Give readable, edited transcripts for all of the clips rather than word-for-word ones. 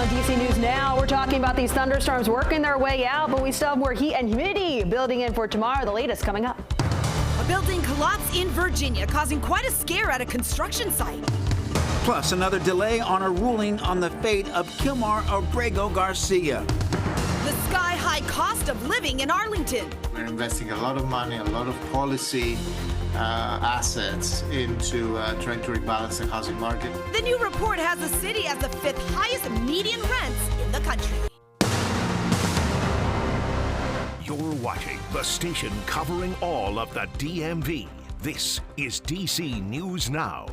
on DC News Now. We're talking about these thunderstorms working their way out, but we still have more heat and humidity building in for tomorrow. The latest coming up. A building collapse in Virginia, causing quite a scare at a construction site. Plus, another delay on a ruling on the fate of Kilmar Abrego Garcia. The sky-high cost of living in Arlington. We're investing a lot of money, a lot of policy assets into trying to rebalance the housing market. The new report has the city as the 5th highest median rents in the country. You're watching the station covering all of the DMV. This is DC News Now.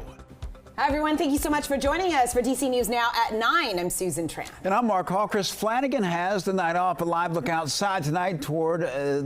Hi, everyone. Thank you so much for joining us for DC News Now at 9. I'm Susan Tran. And I'm Mark Hall. Chris Flanagan has the night off. A live look outside tonight toward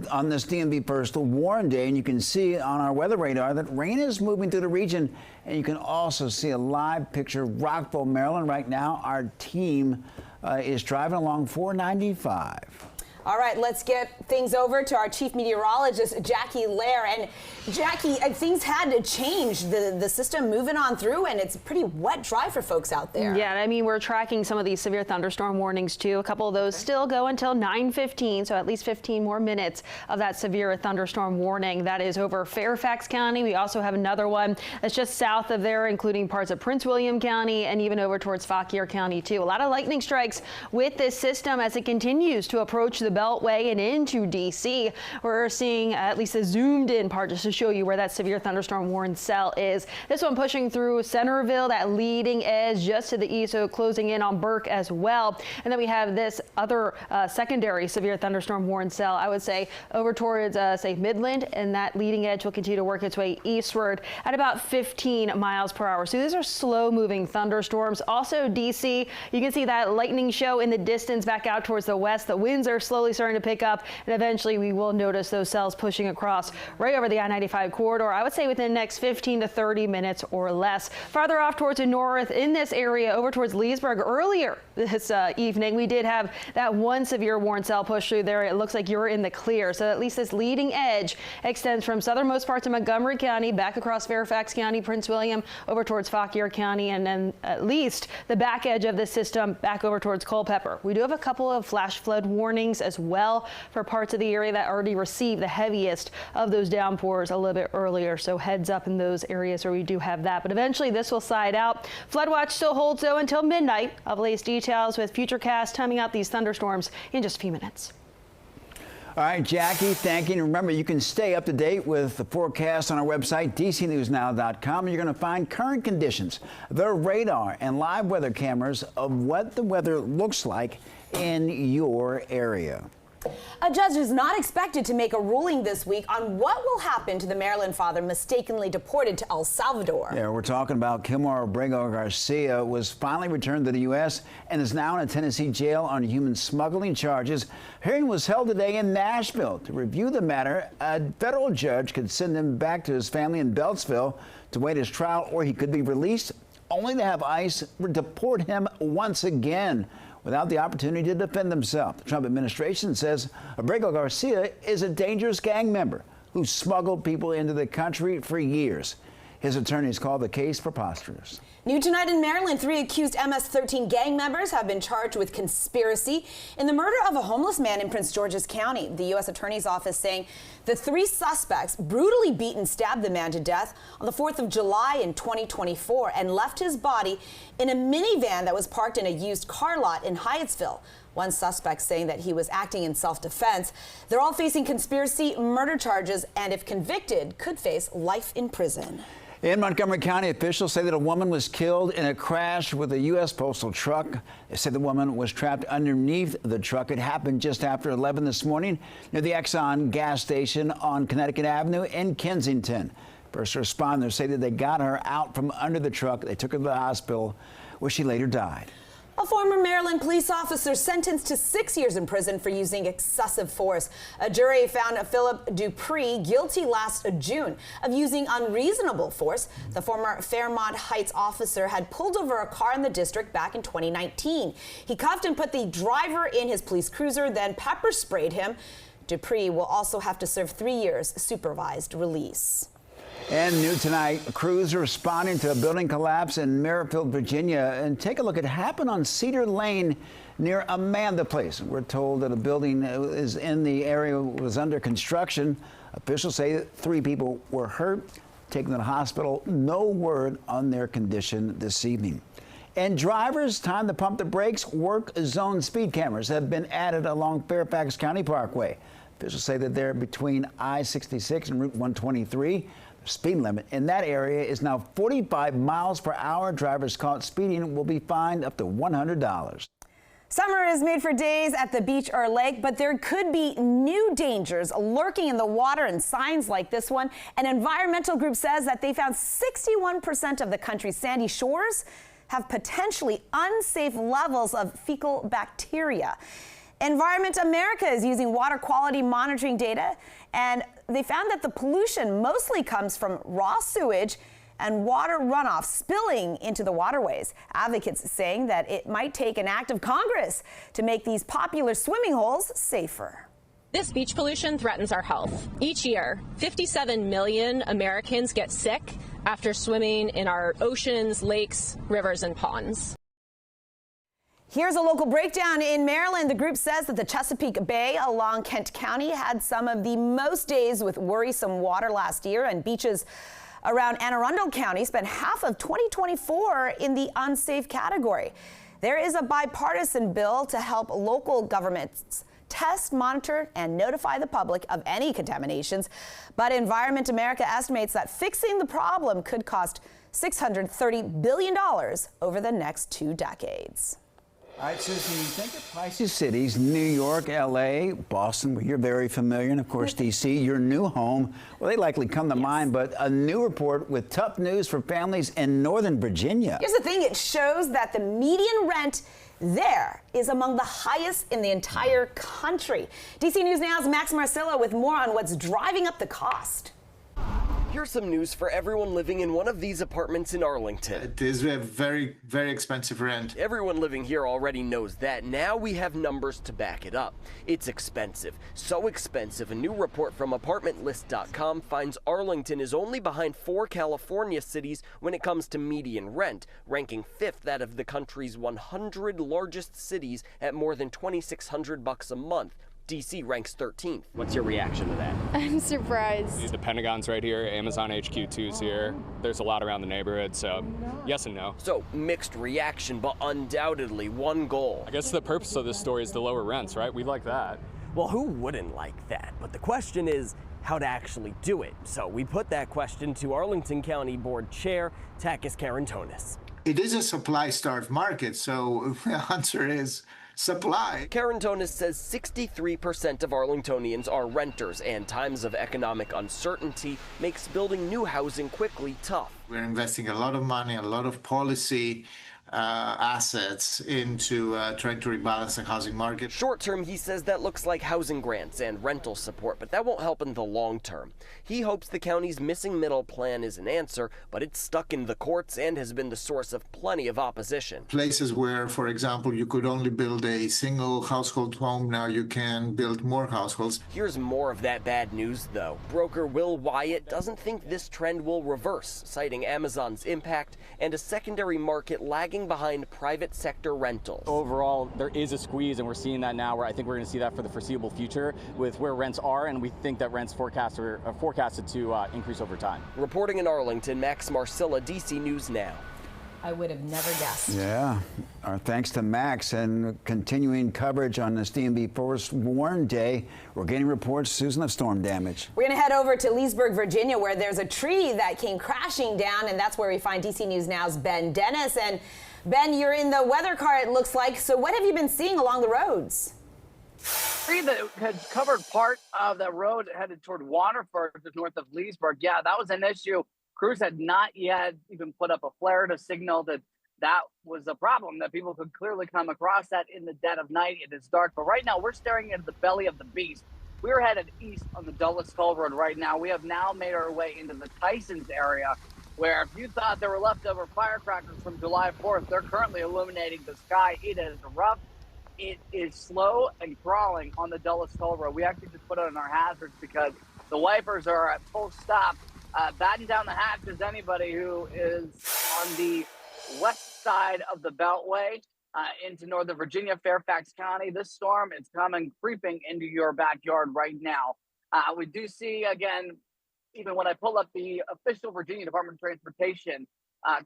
on this DMV first warm day. And you can see on our weather radar that rain is moving through the region. And you can also see a live picture of Rockville, Maryland. Right now, our team is driving along 495. All right, let's get things over to our chief meteorologist, Jackie Lair. And Jackie, things had to change. The system moving on through, and it's pretty wet, dry for folks out there. Yeah, I mean, we're tracking some of these severe thunderstorm warnings, too. A couple of those still go until 9:15, so at least 15 more minutes of that severe thunderstorm warning. That is over Fairfax County. We also have another one that's just south of there, including parts of Prince William County and even over towards Fauquier County, too. A lot of lightning strikes with this system as it continues to approach the Beltway and into D.C. We're seeing at least a zoomed in part just to show you where that severe thunderstorm warning cell is. This one pushing through Centerville, that leading edge just to the east, so closing in on Burke as well. And then we have this other secondary severe thunderstorm warning cell, I would say, over towards, say, Midland, and that leading edge will continue to work its way eastward at about 15 miles per hour. So these are slow-moving thunderstorms. Also, D.C., you can see that lightning show in the distance back out towards the west. The winds are slowly starting to pick up, and eventually we will notice those cells pushing across right over the I-95 corridor, I would say within the next 15 to 30 minutes or less. Farther off towards the north in this area, over towards Leesburg, earlier this evening, we did have that one severe warning cell push through there. It looks like you're in the clear. So at least this leading edge extends from southernmost parts of Montgomery County back across Fairfax County, Prince William, over towards Fauquier County, and then at least the back edge of this system back over towards Culpeper. We do have a couple of flash flood warnings as well for parts of the area that already received the heaviest of those downpours a little bit earlier. So heads up in those areas where we do have that. But eventually this will side out. Flood watch still holds though until midnight. I'll latest details with Futurecast timing out these thunderstorms in just a few minutes. All right, Jackie, thank you. And remember, you can stay up to date with the forecast on our website, dcnewsnow.com. You're going to find current conditions, the radar, and live weather cameras of what the weather looks like in your area. A judge is not expected to make a ruling this week on what will happen to the Maryland father mistakenly deported to El Salvador. Yeah, we're talking about Kilmar Abrego Garcia was finally returned to the U.S. and is now in a Tennessee jail on human smuggling charges. Hearing was held today in Nashville. To review the matter, a federal judge could send him back to his family in Beltsville to wait his trial, or he could be released only to have ICE deport him once again without the opportunity to defend himself. The Trump administration says Abrego Garcia is a dangerous gang member who smuggled people into the country for years. His attorneys call the case preposterous. New tonight in Maryland, 3 accused MS-13 gang members have been charged with conspiracy in the murder of a homeless man in Prince George's County. The U.S. Attorney's Office saying the 3 suspects brutally beat and stabbed the man to death on the 4th of July in 2024 and left his body in a minivan that was parked in a used car lot in Hyattsville. One suspect saying that he was acting in self-defense. They're all facing conspiracy, murder charges, and if convicted, could face life in prison. In Montgomery County, officials say that a woman was killed in a crash with a U.S. postal truck. They said the woman was trapped underneath the truck. It happened just after 11 this morning near the Exxon gas station on Connecticut Avenue in Kensington. First responders say that they got her out from under the truck. They took her to the hospital where she later died. A former Maryland police officer sentenced to 6 years in prison for using excessive force. A jury found Philip Dupree guilty last June of using unreasonable force. The former Fairmont Heights officer had pulled over a car in the district back in 2019. He cuffed and put the driver in his police cruiser, then pepper sprayed him. Dupree will also have to serve 3 years supervised release. And new tonight, crews are responding to a building collapse in Merrifield, Virginia. And take a look. It happened on Cedar Lane near Amanda Place. We're told that a building is in the area was under construction. Officials say 3 people were hurt, taken to the hospital. No word on their condition this evening. And drivers, time to pump the brakes. Work zone speed cameras have been added along Fairfax County Parkway. Officials say that they're between I-66 and Route 123. The speed limit in that area is now 45 miles per hour. Drivers caught speeding will be fined up to $100. Summer is made for days at the beach or lake, but there could be new dangers lurking in the water, and signs like this one. An environmental group says that they found 61% of the country's sandy shores have potentially unsafe levels of fecal bacteria. Environment America is using water quality monitoring data, and they found that the pollution mostly comes from raw sewage and water runoff spilling into the waterways. Advocates saying that it might take an act of Congress to make these popular swimming holes safer. This beach pollution threatens our health. Each year, 57 million Americans get sick after swimming in our oceans, lakes, rivers, and ponds. Here's a local breakdown in Maryland. The group says that the Chesapeake Bay along Kent County had some of the most days with worrisome water last year, and beaches around Anne Arundel County spent half of 2024 in the unsafe category. There is a bipartisan bill to help local governments test, monitor, and notify the public of any contaminations. But Environment America estimates that fixing the problem could cost $630 billion over the next 2 decades. All right, Susan, you think of pricey cities, New York, L.A., Boston, where you're very familiar, and of course, D.C., your new home. Well, they likely come to mind, but a new report with tough news for families in Northern Virginia. Here's the thing. It shows that the median rent there is among the highest in the entire country. D.C. News Now's Max Marcillo with more on what's driving up the cost. Here's some news for everyone living in one of these apartments in Arlington. It is a very, very expensive rent. Everyone living here already knows that. Now we have numbers to back it up. It's expensive. So expensive, a new report from apartmentlist.com finds Arlington is only behind 4 California cities when it comes to median rent, ranking 5th out of the country's 100 largest cities at more than $2,600 a month. DC ranks 13th. What's your reaction to that? I'm surprised. The Pentagon's right here, Amazon HQ2's here. There's a lot around the neighborhood, so yes and no. So mixed reaction, but undoubtedly one goal. I guess the purpose of this story is to lower rents, right? We like that. Well, who wouldn't like that? But the question is how to actually do it. So we put that question to Arlington County Board Chair Takis Karantonis. It is a supply-starved market, so the answer is supply. Karantonis says 63% of Arlingtonians are renters, and times of economic uncertainty makes building new housing quickly tough. We're investing a lot of money, a lot of policy assets into trying to rebalance the housing market. Short term, he says that looks like housing grants and rental support, but that won't help in the long term. He hopes the county's missing middle plan is an answer, but it's stuck in the courts and has been the source of plenty of opposition. Places where, for example, you could only build a single household home, now you can build more households. Here's more of that bad news, though. Broker Will Wyatt doesn't think this trend will reverse, citing Amazon's impact and a secondary market lagging behind private sector rentals. Overall, there is a squeeze, and we're seeing that now, where I think we're going to see that for the foreseeable future with where rents are, and we think that rents are forecasted to increase over time. Reporting in Arlington, Max Marcilla, DC News Now. I would have never guessed. Yeah. Our thanks to Max, and continuing coverage on this DMV Forest Warn Day. We're getting reports, Susan, of storm damage. We're going to head over to Leesburg, Virginia, where there's a tree that came crashing down, and that's where we find DC News Now's Ben Dennis. And Ben, you're in the weather car, it looks like. So what have you been seeing along the roads? Tree that had covered part of the road headed toward Waterford, just north of Leesburg. Yeah, that was an issue. Crews had not yet even put up a flare to signal that that was a problem, that people could clearly come across that in the dead of night. It is dark, but right now we're staring into the belly of the beast. We're headed east on the Dulles Toll Road right now. We have now made our way into the Tysons area, where if you thought there were leftover firecrackers from July 4th, they're currently illuminating the sky. It is rough. It is slow and crawling on the Dulles Toll Road. We actually just put it on our hazards because the wipers are at full stop batten down the hatches, anybody who is on the west side of the Beltway into Northern Virginia, Fairfax County. This storm is coming, creeping into your backyard right now. We do see, again, even when I pull up the official Virginia Department of Transportation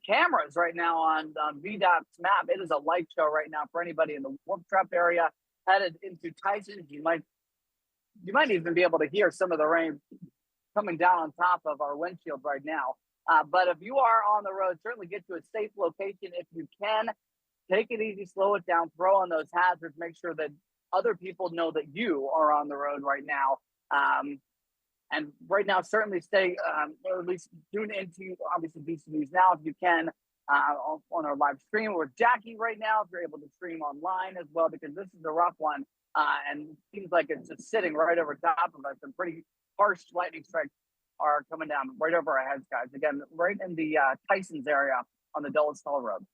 cameras right now on VDOT's map, it is a light show right now for anybody in the Wolf Trap area headed into Tyson. You might even be able to hear some of the rain coming down on top of our windshield right now. But if you are on the road, certainly get to a safe location if you can. Take it easy, slow it down, throw on those hazards, make sure that other people know that you are on the road right now. And right now, certainly stay, or at least tune into, obviously, DC News Now if you can, on our live stream with Jackie right now, if you're able to stream online as well, because this is a rough one. And it seems like it's just sitting right over top of us. Some pretty harsh lightning strikes are coming down right over our heads, guys. Again, right in the Tyson's area on the Dulles Hall Road.